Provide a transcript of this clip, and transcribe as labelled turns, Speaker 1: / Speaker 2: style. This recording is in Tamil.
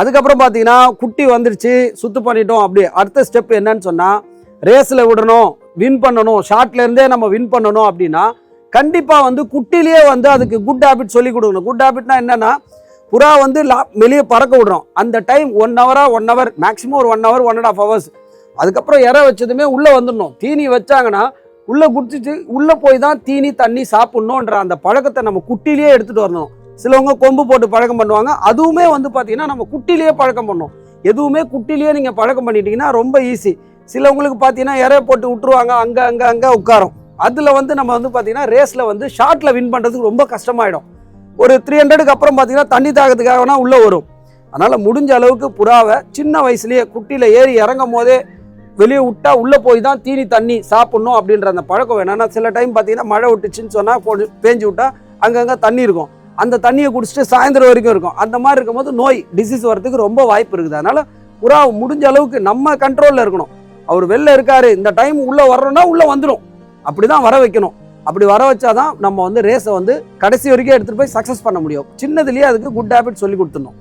Speaker 1: அதுக்கப்புறம் பார்த்தீங்கன்னா குட்டி வந்துருச்சு, சுத்து பண்ணிட்டோம். அப்படி அடுத்த ஸ்டெப் என்னன்னு சொன்னால், ரேஸில் விடணும், வின் பண்ணணும், ஷார்ட்லேருந்தே நம்ம வின் பண்ணணும் அப்படின்னா கண்டிப்பாக வந்து குட்டிலேயே வந்து அதுக்கு குட் ஹேபிட் சொல்லி கொடுக்கணும். குட் ஹேபிட்னா என்னென்னா, புறா வந்து வெளியே பறக்க விடுறோம். அந்த டைம் 1 ஹவர் மேக்ஸிமம் ஒரு 1 ஹவர் 1.5 ஹவர்ஸ். அதுக்கப்புறம் இற வச்சதுமே உள்ளே வந்துடணும். தீனி வச்சாங்கன்னா உள்ளே குடிச்சிட்டு உள்ளே போய் தான் தீனி தண்ணி சாப்பிட்ணுன்ற அந்த பழக்கத்தை நம்ம குட்டிலேயே எடுத்துகிட்டு வரணும். சிலவங்க கொம்பு போட்டு பழக்கம் பண்ணுவாங்க. அதுவுமே வந்து பார்த்தீங்கன்னா நம்ம குட்டிலேயே பழக்கம் பண்ணணும். எதுவுமே குட்டிலேயே நீங்கள் பழக்கம் பண்ணிட்டீங்கன்னா ரொம்ப ஈஸி. சிலவங்களுக்கு பார்த்தீங்கன்னா இறைய போட்டு விட்டுருவாங்க, அங்கே உட்காரும். அதில் வந்து நம்ம வந்து பார்த்தீங்கன்னா ரேஸில் வந்து ஷார்ட்டில் வின் பண்ணுறதுக்கு ரொம்ப கஷ்டமாயிடும். ஒரு 300க்கு அப்புறம் பார்த்தீங்கன்னா தண்ணி தாகத்துக்காக வேணால் உள்ளே வரும். அதனால் முடிஞ்ச அளவுக்கு புறாவை சின்ன வயசுலேயே குட்டியில் ஏறி இறங்கும் போதே வெளியே விட்டா உள்ளே போய் தான் தீனி தண்ணி சாப்பிட்ணும் அப்படின்ற அந்த பழக்கம் வேணும். ஏன்னா சில டைம் பார்த்தீங்கன்னா மழை விட்டுச்சுன்னு சொன்னால் பேஞ்சு விட்டா அங்கங்கே தண்ணி இருக்கும். அந்த தண்ணியை குடிச்சிட்டு சாயந்தரம் வரைக்கும் இருக்கும். அந்த மாதிரி இருக்கும்போது டிசீஸ் வரதுக்கு ரொம்ப வாய்ப்பு இருக்குது. அதனால் புறா முடிஞ்ச அளவுக்கு நம்ம கண்ட்ரோலில் இருக்கணும். அவர் வெளில இருக்காரு, இந்த டைம் உள்ளே வர்றோன்னா உள்ளே வந்துடும். அப்படி தான் வர வைக்கணும். அப்படி வர வச்சாதான் நம்ம வந்து ரேஸை வந்து கடைசி வரைக்கும் எடுத்துகிட்டு போய் சக்ஸஸ் பண்ண முடியும். சின்னதுலேயே அதுக்கு குட் ஹேபிட் சொல்லி கொடுத்துடணும்.